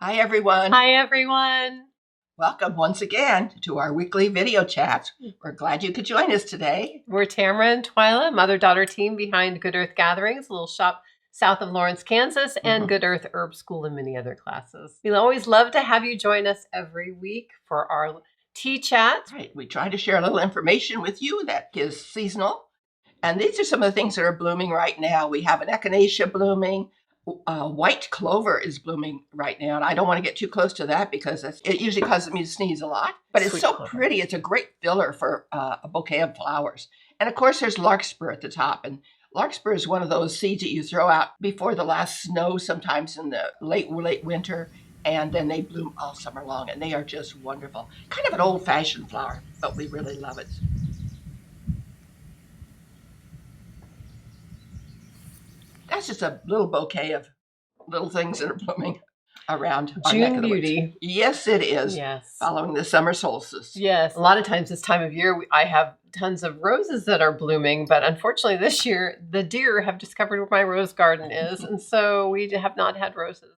Hi, everyone. Hi, everyone. Welcome once again to our weekly video chat. We're glad you could join us today. We're Tamara and Twila, mother-daughter team behind Good Earth Gatherings, a little shop south of Lawrence, Kansas, and Good Earth Herb School and many other classes. We'll always love to have you join us every week for our tea chat. Right. We try to share a little information with you that is seasonal. And these are some of the things that are blooming right now. We have an echinacea blooming. White clover is blooming right now, and I don't want to get too close to that because it usually causes me to sneeze a lot. But it's so pretty. It's a great filler for a bouquet of flowers. And of course, there's larkspur at the top. And larkspur is one of those seeds that you throw out before the last snow, sometimes in the late winter, and then they bloom all summer long, and they are just wonderful. Kind of an old-fashioned flower, but we really love it. That's just a little bouquet of little things that are blooming around our neck of the June woods. Yes, it is. Yes. Following the summer solstice. Yes. A lot of times this time of year, I have tons of roses that are blooming, but unfortunately this year, the deer have discovered where my rose garden is, and so we have not had roses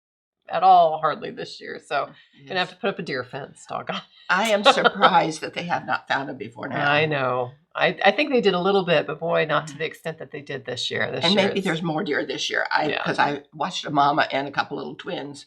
at all hardly this year. So I'm going to have to put up a deer fence, doggone. I am surprised that they have not found them before now. I know. I think they did a little bit, but boy, not to the extent that they did this year. And maybe there's more deer this year. Because I watched a mama and a couple little twins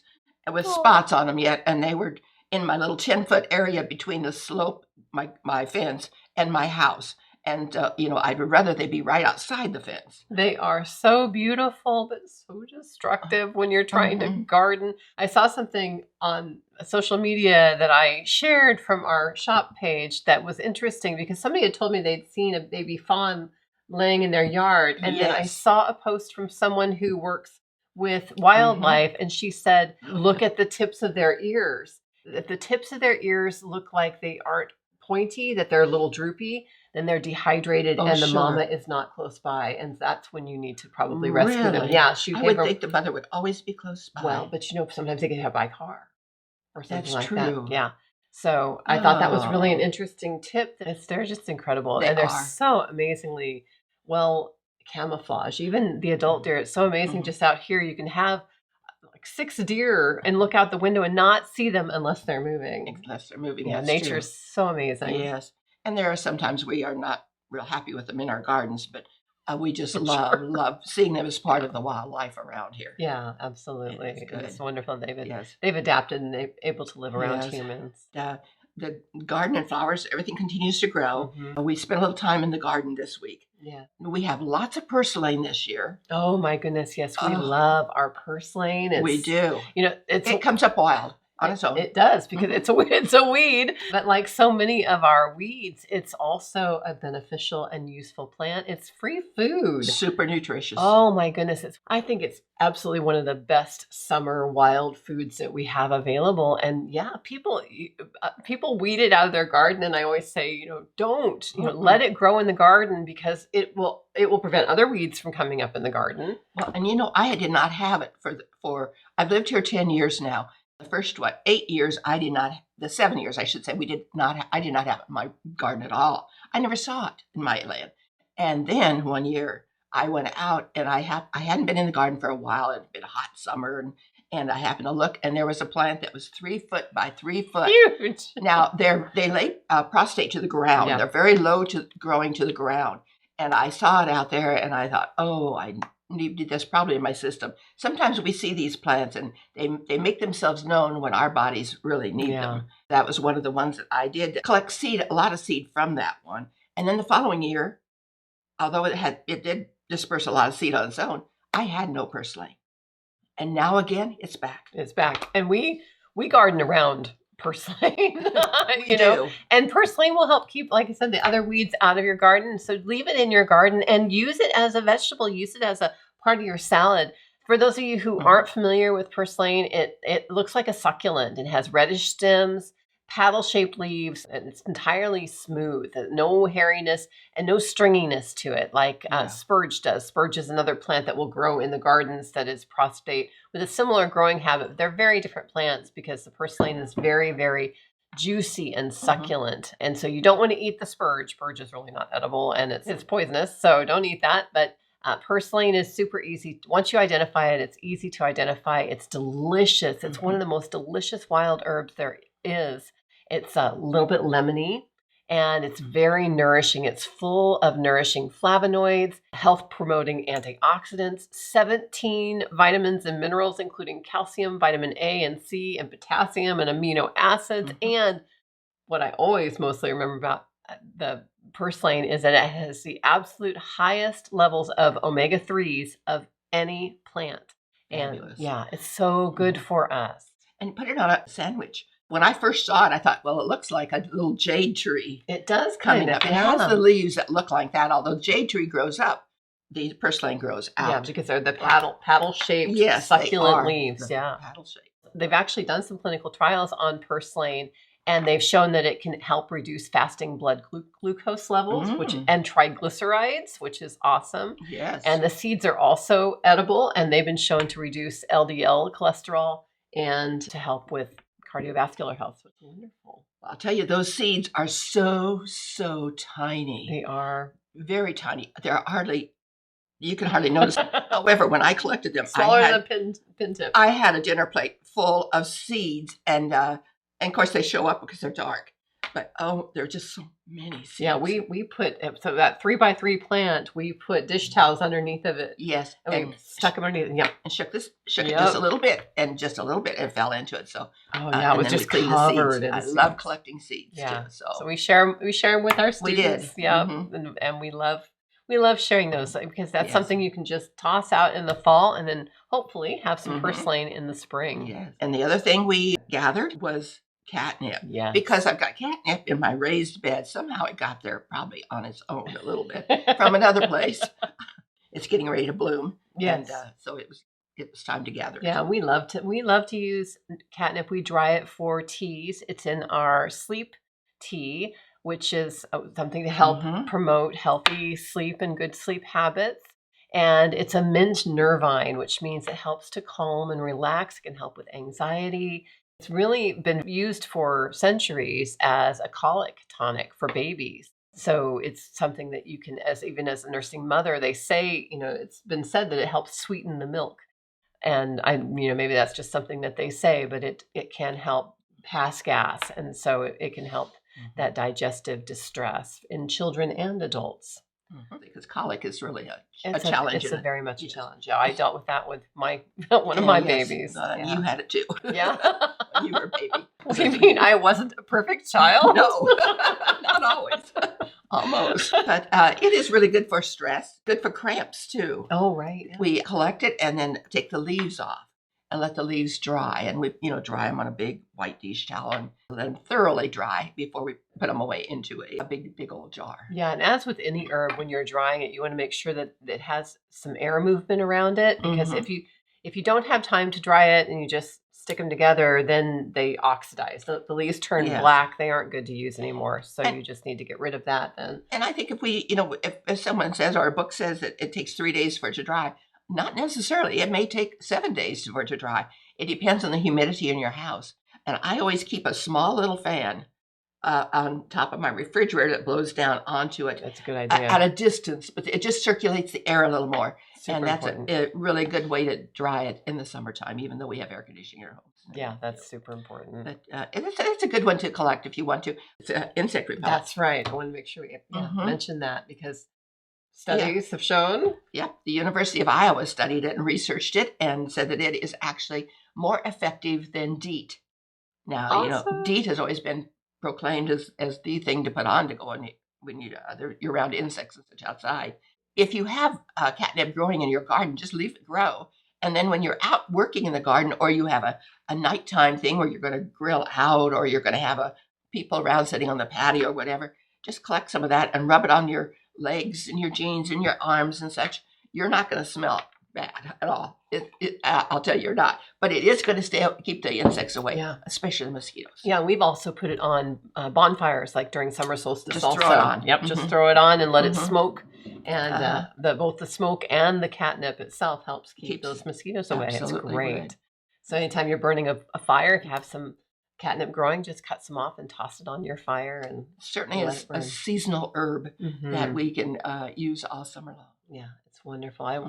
with spots on them yet, and they were in my little 10-foot area between the slope, my fence, and my house. And, I'd rather they be right outside the fence. They are so beautiful, but so destructive when you're trying to garden. I saw something on social media that I shared from our shop page that was interesting because somebody had told me they'd seen a baby fawn laying in their yard. And then I saw a post from someone who works with wildlife, and she said, look at the tips of their ears. If the tips of their ears look like they aren't pointy, that they're a little droopy, then they're dehydrated and the mama is not close by. And that's when you need to probably rescue them. Yeah, I would think the mother would always be close by. Well, but sometimes they get hit by a car or something like that. That's true. Yeah. So I thought that was really an interesting tip. They're just incredible. They're so amazingly well camouflaged. Even the adult deer, it's so amazing. Just out here, you can have like 6 deer and look out the window and not see them unless they're moving. Yeah, nature's so amazing. Yes. And there are sometimes we are not real happy with them in our gardens, but we just love seeing them as part of the wildlife around here. Yeah, absolutely. It's wonderful. They've adapted and they're able to live around humans. The garden and flowers, everything continues to grow. We spent a little time in the garden this week. Yeah. We have lots of purslane this year. Oh my goodness, yes. We love our purslane. We do. It comes up wild. On its own. It does, because it's a weed. But like so many of our weeds, it's also a beneficial and useful plant. It's free food. Super nutritious. Oh my goodness. I think it's absolutely one of the best summer wild foods that we have available. And yeah, people weed it out of their garden. And I always say, don't, let it grow in the garden because it will prevent other weeds from coming up in the garden. Well, and I did not have it for I've lived here 10 years now. The first 8 years, the 7 years, I should say, I did not have it in my garden at all. I never saw it in my land. And then one year I went out and I hadn't been in the garden for a while. It had been a hot summer and I happened to look and there was a plant that was 3 foot by 3 foot. Huge. Now they lay prostate to the ground. Yeah. They're very low to growing to the ground. And I saw it out there and I thought, I needed this probably in my system. Sometimes we see these plants and they make themselves known when our bodies really need them. That was one of the ones that I did collect a lot of seed from that one. And then the following year, although it did disperse a lot of seed on its own, I had no purslane. And now again, it's back. It's back. And we garden around purslane, we do. And purslane will help keep, like I said, the other weeds out of your garden. So leave it in your garden and use it as a vegetable. Use it as a part of your salad. For those of you who aren't familiar with purslane, it looks like a succulent. It has reddish stems, paddle-shaped leaves, and it's entirely smooth. No hairiness and no stringiness to it like spurge does. Spurge is another plant that will grow in the gardens that is prostate with a similar growing habit. They're very different plants because the purslane is very, very juicy and succulent. And so you don't want to eat the spurge. Spurge is really not edible and it's poisonous, so don't eat that. But Purslane is super easy. Once you identify it, it's easy to identify. It's delicious. It's one of the most delicious wild herbs there is. It's a little bit lemony and it's very nourishing. It's full of nourishing flavonoids, health promoting antioxidants, 17 vitamins and minerals, including calcium, vitamin A and C, and potassium and amino acids. And what I always mostly remember about the purslane is that it has the absolute highest levels of omega-3s of any plant. Fabulous. And yeah, it's so good for us. And put it on a sandwich. When I first saw it, I thought, well, it looks like a little jade tree. It does coming kind of. up. It has the leaves that look like that, although jade tree grows up. The purslane grows out. Yeah, because they're the paddle-shaped succulent leaves. Yeah. Paddle-shaped. They've actually done some clinical trials on purslane, and they've shown that it can help reduce fasting blood glucose levels, and triglycerides, which is awesome. Yes. And the seeds are also edible, and they've been shown to reduce LDL cholesterol and to help with cardiovascular health, which is wonderful. I'll tell you, those seeds are so tiny. They are very tiny. You can hardly notice. However, when I collected them, smaller than a pin tip. I had a dinner plate full of seeds, and of course they show up because they're dark. But there are just so many seeds. Yeah, we put, so that 3x3 plant, we put dish towels underneath of it. Yes, and we stuck them underneath it. Yeah, and shook it just a little bit, and it fell into it. So it was just covered. I love collecting seeds too. So we share them with our students. We did. Yeah, and we love sharing those because that's something you can just toss out in the fall and then hopefully have some purslane in the spring. Yes. And the other thing we gathered was catnip. Yeah. Because I've got catnip in my raised bed. Somehow it got there probably on its own a little bit from another place. It's getting ready to bloom. Yes. And so it was time to gather. Yeah, we love to use catnip. We dry it for teas. It's in our sleep tea, which is something to help promote healthy sleep and good sleep habits. And it's a mint nervine, which means it helps to calm and relax. It can help with anxiety. It's really been used for centuries as a colic tonic for babies. So it's something that you can, even as a nursing mother, they say, it's been said that it helps sweeten the milk. And maybe that's just something that they say, but it can help pass gas. And so it can help that digestive distress in children and adults. Because colic is really a challenge. It's very much a challenge. Yeah, I dealt with that with one of my babies. You had it too. Yeah. When you were a baby. What do you mean? I wasn't a perfect child? No, not always. Almost. But it is really good for stress, good for cramps too. Oh, right. Yeah. We collect it and then take the leaves off and let the leaves dry. And we, dry them on a big white dish towel and let them thoroughly dry before we put them away into a big old jar. Yeah, and as with any herb, when you're drying it, you want to make sure that it has some air movement around it. Because if you don't have time to dry it and you just stick them together, then they oxidize. The leaves turn black. They aren't good to use anymore. So you just need to get rid of that then. And I think if we, if someone says, or a book says that it takes 3 days for it to dry, not necessarily. It may take 7 days for it to dry. It depends on the humidity in your house. And I always keep a small little fan on top of my refrigerator that blows down onto it. That's a good idea. At a distance, but it just circulates the air a little more. Super and that's important. a really good way to dry it in the summertime, even though we have air conditioning in our homes. Yeah, that's super important. But it's a good one to collect if you want to. It's an insect repellent. That's right. I want to make sure we mention that because studies have shown. Yeah, the University of Iowa studied it and researched it and said that it is actually more effective than DEET. Now, DEET has always been proclaimed as the thing to put on to go on when you're around insects and such outside. If you have catnip growing in your garden, just leave it grow. And then when you're out working in the garden or you have a nighttime thing where you're going to grill out or you're going to have people around sitting on the patio or whatever, just collect some of that and rub it on your legs and your jeans and your arms and such. You're not going to smell bad at all. I'll tell you, you're not. But it is going to keep the insects away, especially the mosquitoes. Yeah, we've also put it on bonfires, like during summer solstice. Just throw it on. Yep, just throw it on and let it smoke. And both the smoke and the catnip itself helps keep those mosquitoes away. It's great. Right. So anytime you're burning a fire, if you have some catnip growing, just cut some off and toss it on your fire. And certainly is a seasonal herb that we can use all summer long. Yeah, it's wonderful. I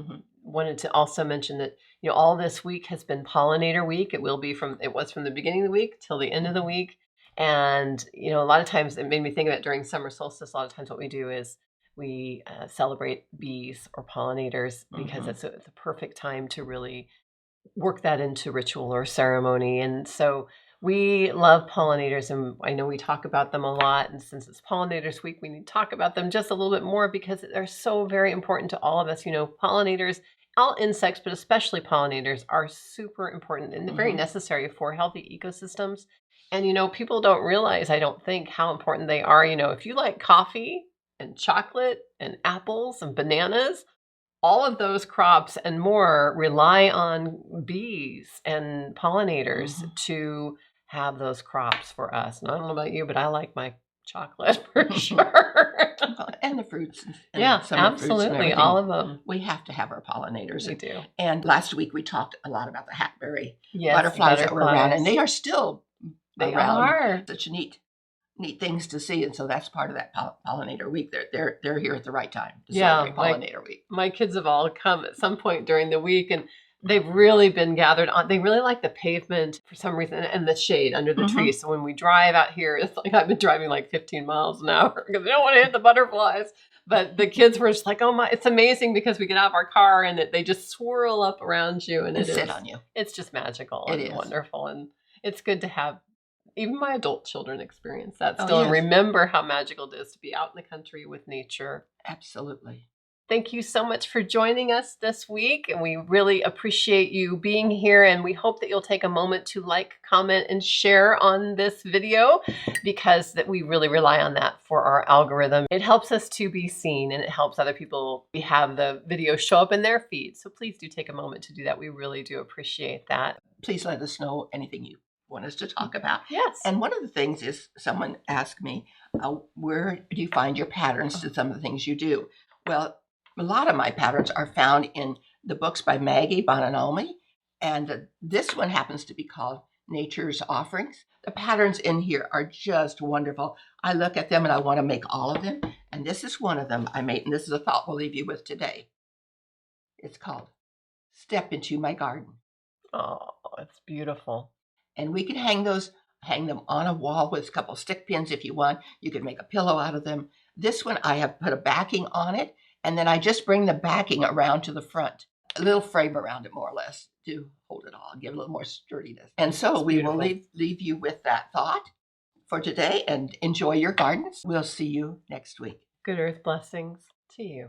wanted to also mention that, all this week has been pollinator week. It was from the beginning of the week till the end of the week. And, a lot of times it made me think of it during summer solstice. A lot of times what we do is we celebrate bees or pollinators because it's the perfect time to really work that into ritual or ceremony. And so we love pollinators, and I know we talk about them a lot. And since it's Pollinators Week, we need to talk about them just a little bit more because they're so very important to all of us. Pollinators, all insects, but especially pollinators, are super important and very necessary for healthy ecosystems. And, people don't realize, I don't think, how important they are. If you like coffee and chocolate and apples and bananas, all of those crops and more rely on bees and pollinators to have those crops for us. And I don't know about you, but I like my chocolate for sure. And the fruits. And absolutely. Fruits and all of them. We have to have our pollinators. We do. And last week we talked a lot about the hackberry butterflies that were around, and they are still around. Such neat things to see, and so that's part of that pollinator week. They're here at the right time to celebrate pollinator week. My kids have all come at some point during the week, and they've really been gathered on. They really like the pavement for some reason and the shade under the trees. So when we drive out here, it's like I've been driving like 15 miles an hour because I don't want to hit the butterflies. But the kids were just like, oh my, it's amazing because we get out of our car and they just swirl up around you and sit on you. It's just magical and wonderful. And it's good to have even my adult children experience that still and remember how magical it is to be out in the country with nature. Absolutely. Thank you so much for joining us this week. And we really appreciate you being here. And we hope that you'll take a moment to like, comment, and share on this video because that we really rely on that for our algorithm. It helps us to be seen and it helps other people have the video show up in their feed. So please do take a moment to do that. We really do appreciate that. Please let us know anything you want us to talk about. Yes. And one of the things is someone asked me, where do you find your patterns to some of the things you do? Well, a lot of my patterns are found in the books by Maggie Bononomi, and this one happens to be called Nature's Offerings. The patterns in here are just wonderful. I look at them and I want to make all of them, and this is one of them I made, and this is a thought we'll leave you with today. It's called Step Into My Garden. Oh, it's beautiful. And we can hang them on a wall with a couple of stick pins if you want. You could make a pillow out of them. This one, I have put a backing on it, and then I just bring the backing around to the front, a little frame around it more or less to hold it all, give it a little more sturdiness. And so we will leave you with that thought for today and enjoy your gardens. We'll see you next week. Good earth blessings to you.